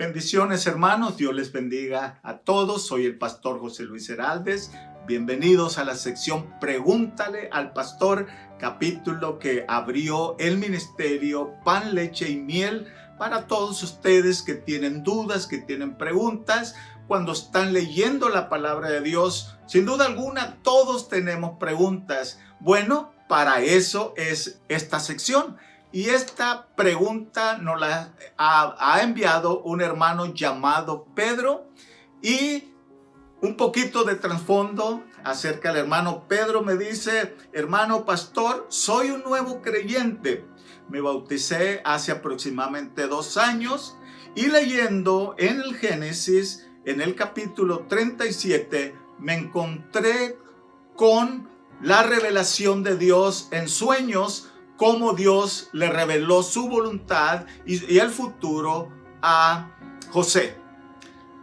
Bendiciones, hermanos, Dios les bendiga a todos. Soy el pastor José Luis Heraldes. Bienvenidos a la sección Pregúntale al Pastor, capítulo que abrió el ministerio Pan, Leche y Miel para todos ustedes que tienen dudas, que tienen preguntas. Cuando están leyendo la palabra de Dios, sin duda alguna, todos tenemos preguntas. Bueno, para eso es esta sección. Y esta pregunta nos la ha enviado un hermano llamado Pedro. Y un poquito de trasfondo acerca del hermano Pedro me dice: hermano pastor, soy un nuevo creyente. Me bauticé hace aproximadamente 2 años y leyendo en el Génesis, en el capítulo 37, me encontré con la revelación de Dios en sueños, cómo Dios le reveló su voluntad y el futuro a José.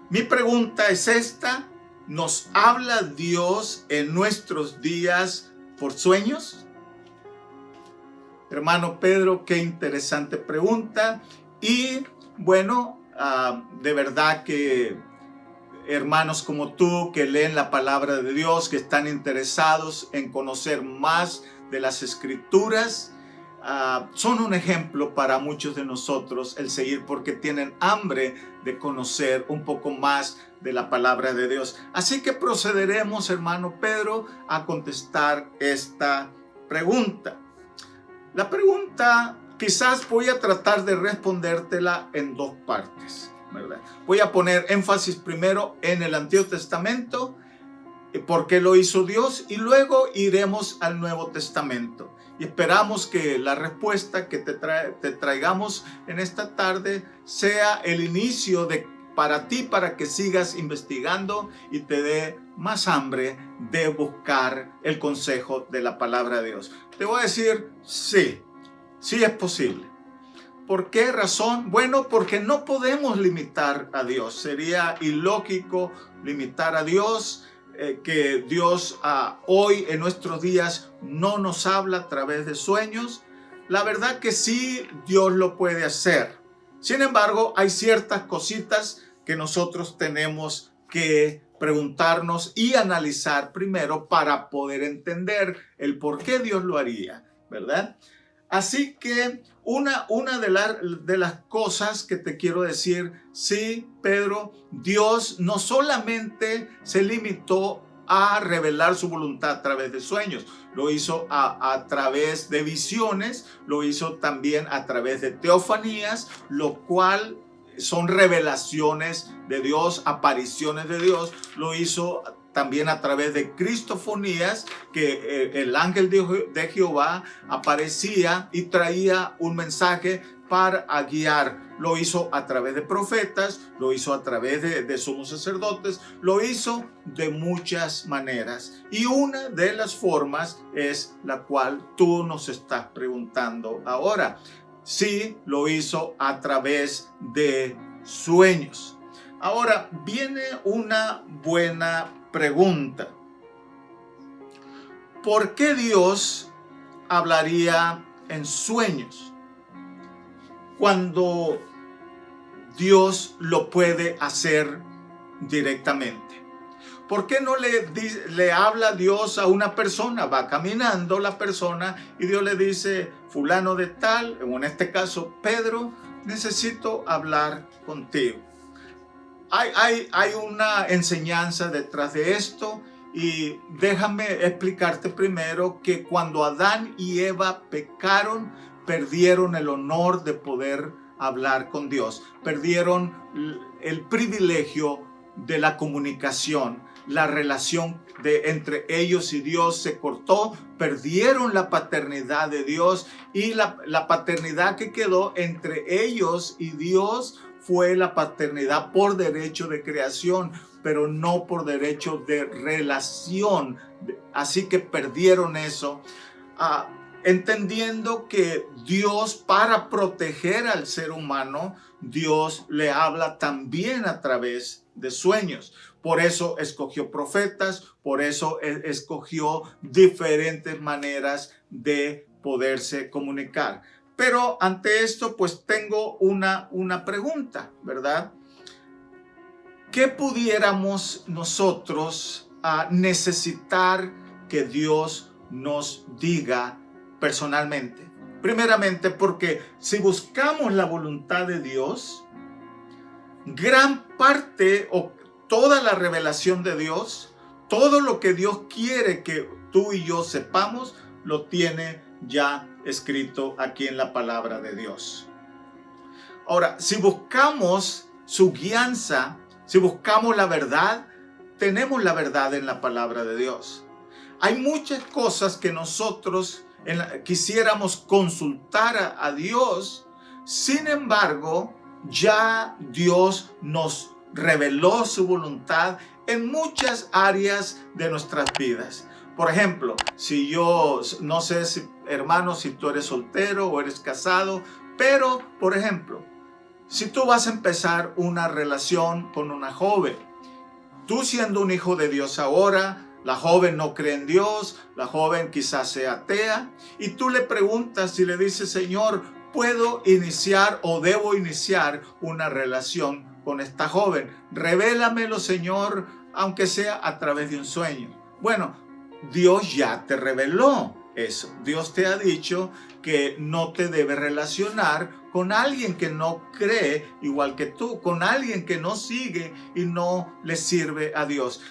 Mi pregunta es esta: ¿nos habla Dios en nuestros días por sueños? Hermano Pedro, qué interesante pregunta. Y bueno, de verdad que hermanos como tú que leen la palabra de Dios, que están interesados en conocer más de las Escrituras, son un ejemplo para muchos de nosotros el seguir, porque tienen hambre de conocer un poco más de la palabra de Dios. Así que procederemos, hermano Pedro, a contestar esta pregunta. La pregunta quizás voy a tratar de respondértela en 2 partes, ¿verdad? Voy a poner énfasis primero en el Antiguo Testamento, por qué lo hizo Dios, y luego iremos al Nuevo Testamento. Y esperamos que la respuesta que te traigamos en esta tarde sea el inicio para ti, para que sigas investigando y te dé más hambre de buscar el consejo de la palabra de Dios. Te voy a decir, sí es posible. ¿Por qué razón? Bueno, porque no podemos limitar a Dios. Sería ilógico limitar a Dios. Que Dios hoy en nuestros días no nos habla a través de sueños. La verdad que sí, Dios lo puede hacer. Sin embargo, hay ciertas cositas que nosotros tenemos que preguntarnos y analizar primero para poder entender el por qué Dios lo haría, ¿verdad? Así que una de las cosas que te quiero decir, sí, Pedro, Dios no solamente se limitó a revelar su voluntad a través de sueños, lo hizo a través de visiones, lo hizo también a través de teofanías, lo cual son revelaciones de Dios, apariciones de Dios. Lo hizo también a través de cristofonías, que el ángel de Jehová aparecía y traía un mensaje para guiar. Lo hizo a través de profetas, lo hizo a través de sumos sacerdotes, lo hizo de muchas maneras. Y una de las formas es la cual tú nos estás preguntando ahora. Sí, lo hizo a través de sueños. Ahora viene una buena pregunta. ¿Por qué Dios hablaría en sueños cuando Dios lo puede hacer directamente? ¿Por qué no le habla Dios a una persona? Va caminando la persona y Dios le dice: fulano de tal, en este caso Pedro, necesito hablar contigo. Hay una enseñanza detrás de esto, y déjame explicarte primero que cuando Adán y Eva pecaron, perdieron el honor de poder hablar con Dios, perdieron el privilegio de la comunicación. La relación entre ellos y Dios se cortó, perdieron la paternidad de Dios, y la paternidad que quedó entre ellos y Dios fue la paternidad por derecho de creación, pero no por derecho de relación. Así que perdieron eso. Entendiendo que Dios, para proteger al ser humano, Dios le habla también a través de sueños. Por eso escogió profetas, por eso escogió diferentes maneras de poderse comunicar. Pero ante esto, pues tengo una pregunta, ¿verdad? ¿qué pudiéramos nosotros necesitar que Dios nos diga personalmente? Primeramente, porque si buscamos la voluntad de Dios, gran parte o toda la revelación de Dios, todo lo que Dios quiere que tú y yo sepamos, lo tiene ya escrito aquí en la palabra de Dios. Ahora, si buscamos su guianza, si buscamos la verdad, tenemos la verdad en la palabra de Dios. Hay muchas cosas que nosotros quisiéramos consultar a Dios, sin embargo, ya Dios nos reveló su voluntad en muchas áreas de nuestras vidas. Por ejemplo, si yo, no sé, hermano, si tú eres soltero o eres casado, pero, por ejemplo, si tú vas a empezar una relación con una joven, tú siendo un hijo de Dios ahora, la joven no cree en Dios, la joven quizás sea atea, y tú le preguntas y le dices, Señor, ¿puedo iniciar o debo iniciar una relación con esta joven? Revélamelo, Señor, aunque sea a través de un sueño. Bueno, Dios ya te reveló eso. Dios te ha dicho que no te debes relacionar con alguien que no cree igual que tú, con alguien que no sigue y no le sirve a Dios.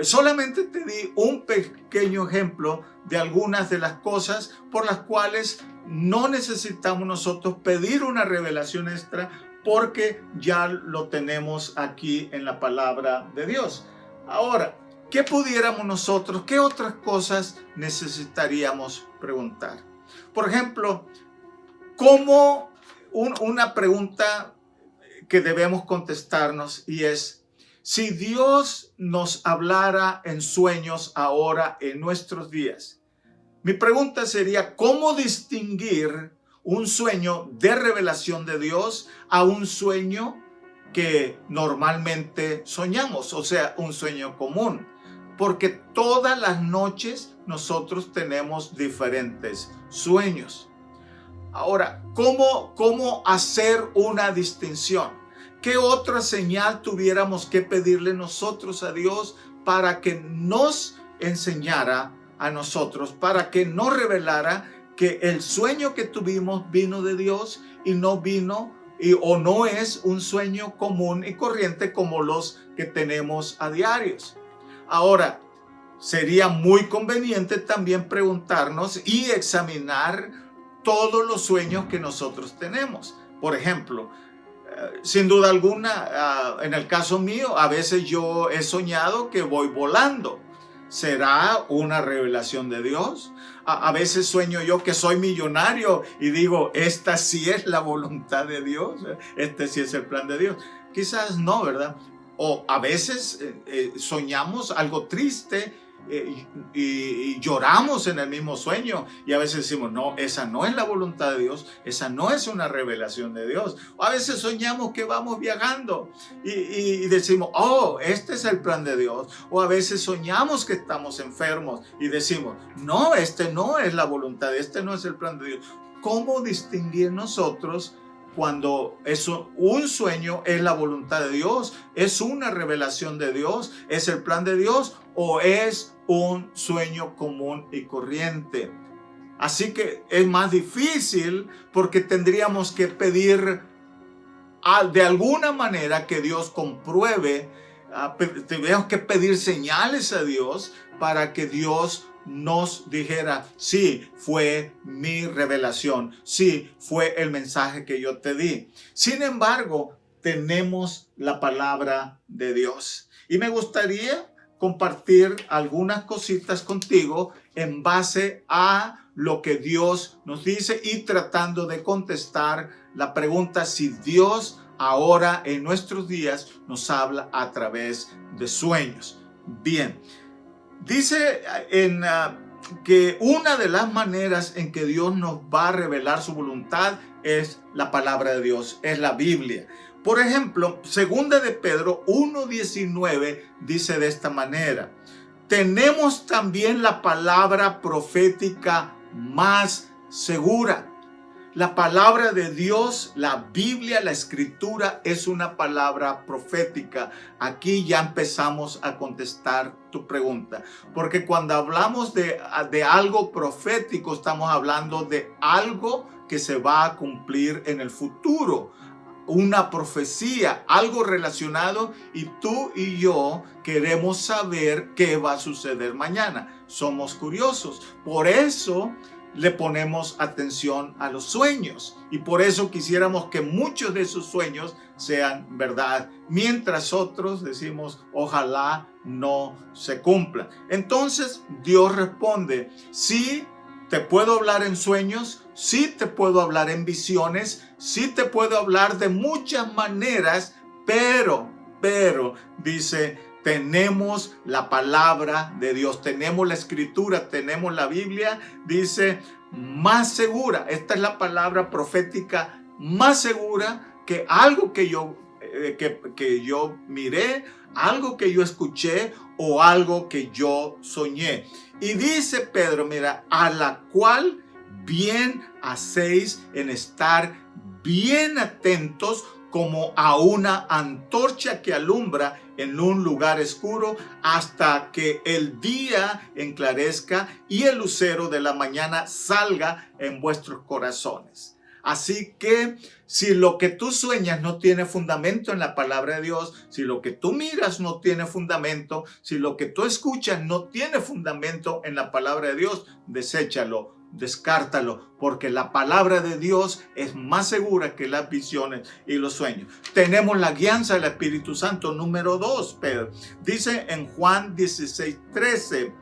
Solamente te di un pequeño ejemplo de algunas de las cosas por las cuales no necesitamos nosotros pedir una revelación extra, porque ya lo tenemos aquí en la palabra de Dios. Ahora, ¿qué pudiéramos nosotros, qué otras cosas necesitaríamos preguntar? Por ejemplo, ¿cómo una pregunta que debemos contestarnos, y es, si Dios nos hablara en sueños ahora en nuestros días, mi pregunta sería, ¿cómo distinguir un sueño de revelación de Dios a un sueño que normalmente soñamos, o sea, un sueño común? Porque todas las noches nosotros tenemos diferentes sueños. Ahora, ¿cómo hacer una distinción? ¿Qué otra señal tuviéramos que pedirle nosotros a Dios para que nos enseñara a nosotros, para que nos revelara que el sueño que tuvimos vino de Dios y no vino o no es un sueño común y corriente como los que tenemos a diarios? Ahora, sería muy conveniente también preguntarnos y examinar todos los sueños que nosotros tenemos. Por ejemplo, sin duda alguna, en el caso mío, a veces yo he soñado que voy volando. ¿Será una revelación de Dios? A veces sueño yo que soy millonario y digo, esta sí es la voluntad de Dios, este sí es el plan de Dios. Quizás no, ¿verdad? O a veces soñamos algo triste y lloramos en el mismo sueño, y a veces decimos, no, esa no es la voluntad de Dios, esa no es una revelación de Dios. O a veces soñamos que vamos viajando y decimos, oh, este es el plan de Dios. O a veces soñamos que estamos enfermos y decimos, no, este no es la voluntad, este no es el plan de Dios. ¿Cómo distinguir nosotros cuando un sueño es la voluntad de Dios, es una revelación de Dios, es el plan de Dios, o es un sueño común y corriente? Así que es más difícil, porque tendríamos que pedir de alguna manera que Dios compruebe, tenemos que pedir señales a Dios para que Dios nos dijera, sí, fue mi revelación, sí, fue el mensaje que yo te di. Sin embargo, tenemos la palabra de Dios. Y me gustaría compartir algunas cositas contigo en base a lo que Dios nos dice y tratando de contestar la pregunta si Dios ahora en nuestros días nos habla a través de sueños. Bien. Dice que una de las maneras en que Dios nos va a revelar su voluntad es la palabra de Dios, es la Biblia. Por ejemplo, 2 de Pedro 1:19 dice de esta manera: tenemos también la palabra profética más segura, La palabra de Dios, la Biblia, la Escritura es una palabra profética. Aquí ya empezamos a contestar tu pregunta. Porque cuando hablamos de algo profético, estamos hablando de algo que se va a cumplir en el futuro. Una profecía, algo relacionado, y tú y yo queremos saber qué va a suceder mañana. Somos curiosos. Por eso le ponemos atención a los sueños y por eso quisiéramos que muchos de esos sueños sean verdad, mientras otros decimos ojalá no se cumplan. Entonces Dios responde: sí, te puedo hablar en sueños, sí te puedo hablar en visiones, sí te puedo hablar de muchas maneras, pero dice, tenemos la palabra de Dios, tenemos la Escritura, tenemos la Biblia, dice, más segura. Esta es la palabra profética más segura que algo que yo miré, algo que yo escuché o algo que yo soñé. Y dice Pedro, mira, a la cual bien hacéis en estar bien atentos como a una antorcha que alumbra en un lugar oscuro hasta que el día enclarezca y el lucero de la mañana salga en vuestros corazones. Así que si lo que tú sueñas no tiene fundamento en la palabra de Dios, si lo que tú miras no tiene fundamento, si lo que tú escuchas no tiene fundamento en la palabra de Dios, deséchalo, descártalo, porque la palabra de Dios es más segura que las visiones y los sueños. Tenemos la guianza del Espíritu Santo. Número 2, Pedro. Dice en Juan 16:13,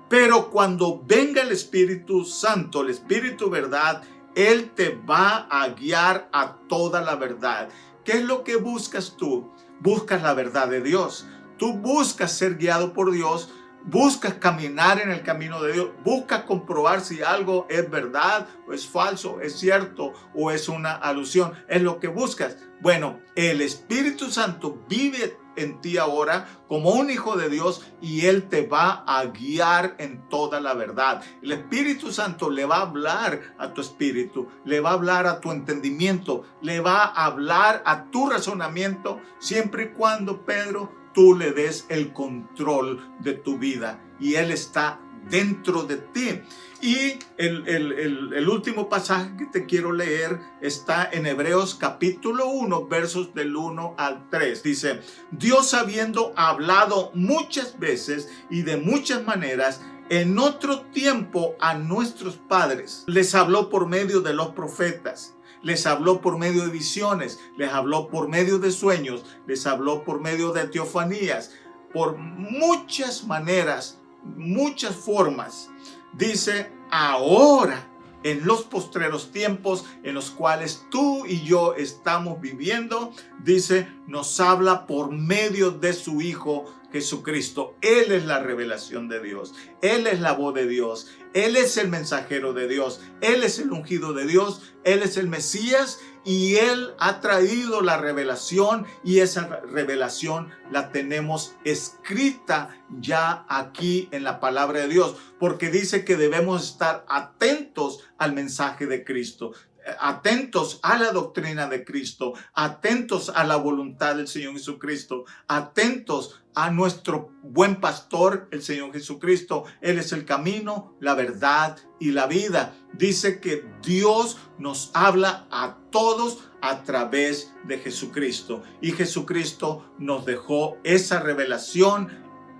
pero cuando venga el Espíritu Santo, el Espíritu verdad, Él te va a guiar a toda la verdad. ¿Qué es lo que buscas tú? Buscas la verdad de Dios. Tú buscas ser guiado por Dios. Buscas caminar en el camino de Dios, buscas comprobar si algo es verdad o es falso, es cierto o es una alusión, es lo que buscas. Bueno, el Espíritu Santo vive en ti ahora como un hijo de Dios y Él te va a guiar en toda la verdad. El Espíritu Santo le va a hablar a tu espíritu, le va a hablar a tu entendimiento, le va a hablar a tu razonamiento, siempre y cuando, Pedro, tú le des el control de tu vida y Él está dentro de ti. Y el último pasaje que te quiero leer está en Hebreos capítulo 1, versos del 1 al 3. Dice, Dios habiendo hablado muchas veces y de muchas maneras en otro tiempo a nuestros padres, les habló por medio de los profetas. Les habló por medio de visiones, les habló por medio de sueños, les habló por medio de teofanías, por muchas maneras, muchas formas. Dice, ahora, en los postreros tiempos en los cuales tú y yo estamos viviendo, dice, nos habla por medio de su Hijo Jesucristo. Él es la revelación de Dios. Él es la voz de Dios. Él es el mensajero de Dios. Él es el ungido de Dios. Él es el Mesías y Él ha traído la revelación y esa revelación la tenemos escrita ya aquí en la palabra de Dios, porque dice que debemos estar atentos al mensaje de Cristo, atentos a la doctrina de Cristo, atentos a la voluntad del Señor Jesucristo, atentos a nuestro buen pastor, el Señor Jesucristo. Él es el camino, la verdad y la vida. Dice que Dios nos habla a todos a través de Jesucristo. Y Jesucristo nos dejó esa revelación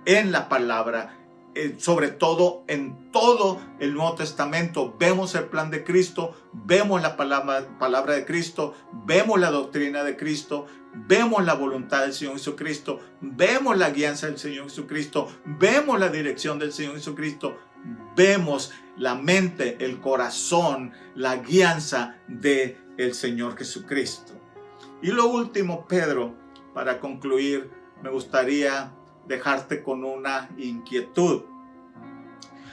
en la palabra. Sobre todo en todo el Nuevo Testamento vemos el plan de Cristo, vemos la palabra de Cristo, vemos la doctrina de Cristo, vemos la voluntad del Señor Jesucristo, vemos la guianza del Señor Jesucristo, vemos la dirección del Señor Jesucristo, vemos la mente, el corazón, la guianza del Señor Jesucristo. Y lo último, Pedro, para concluir, me gustaría dejarte con una inquietud.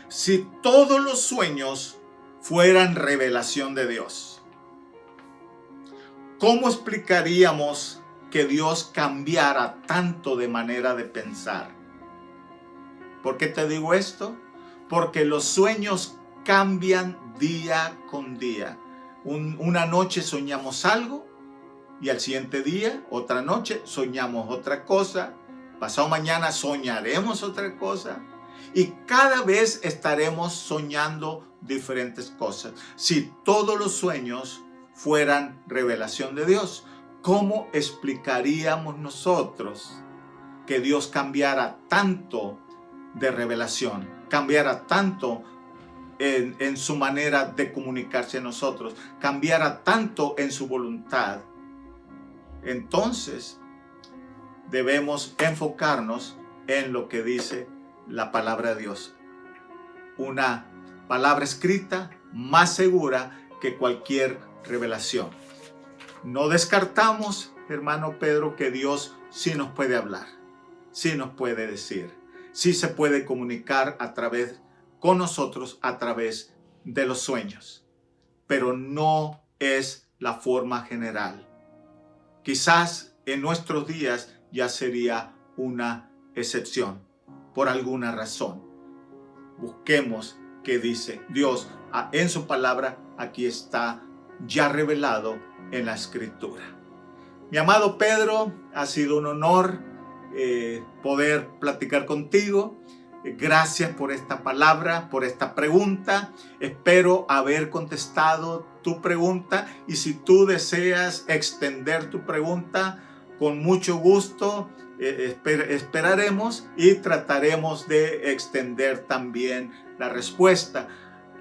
Si todos los sueños fueran revelación de Dios, ¿cómo explicaríamos que Dios cambiara tanto de manera de pensar? ¿Por qué te digo esto? Porque los sueños cambian día con día. Una noche soñamos algo y al siguiente día, otra noche, soñamos otra cosa. Pasado mañana soñaremos otra cosa. Y cada vez estaremos soñando diferentes cosas. Si todos los sueños fueran revelación de Dios, ¿cómo explicaríamos nosotros que Dios cambiara tanto de revelación, cambiara tanto en su manera de comunicarse a nosotros, cambiara tanto en su voluntad? Entonces, debemos enfocarnos en lo que dice la palabra de Dios. Una palabra escrita más segura que cualquier revelación. No descartamos, hermano Pedro, que Dios sí nos puede hablar, sí nos puede decir, sí se puede comunicar con nosotros a través de los sueños, pero no es la forma general. Quizás en nuestros días ya sería una excepción por alguna razón. Busquemos qué dice Dios en su palabra. Aquí está ya revelado en la Escritura. Mi amado Pedro, ha sido un honor poder platicar contigo. Gracias por esta palabra, por esta pregunta. Espero haber contestado tu pregunta, y si tú deseas extender tu pregunta, con mucho gusto esperaremos y trataremos de extender también la respuesta.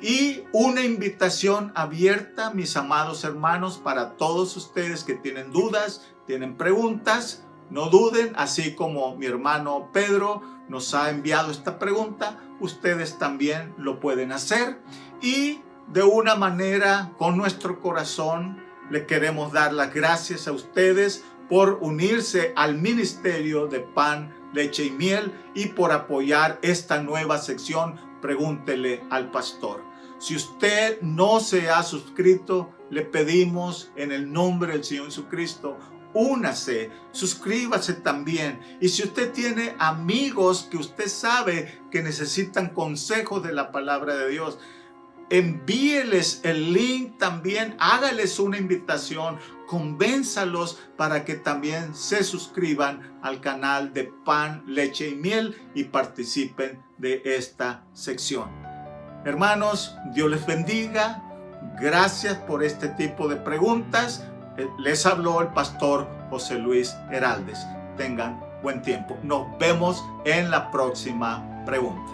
Y una invitación abierta, mis amados hermanos, para todos ustedes que tienen dudas, tienen preguntas. No duden, así como mi hermano Pedro nos ha enviado esta pregunta, ustedes también lo pueden hacer. Y de una manera, con nuestro corazón, le queremos dar las gracias a ustedes por unirse al ministerio de Pan, Leche y Miel y por apoyar esta nueva sección, Pregúntele al Pastor. Si usted no se ha suscrito, le pedimos en el nombre del Señor Jesucristo, únase, suscríbase también. Y si usted tiene amigos que usted sabe que necesitan consejos de la palabra de Dios, envíeles el link también, hágales una invitación, convénzalos para que también se suscriban al canal de Pan, Leche y Miel y participen de esta sección. Hermanos, Dios les bendiga. Gracias por este tipo de preguntas. Les habló el pastor José Luis Heraldes. Tengan buen tiempo. Nos vemos en la próxima pregunta.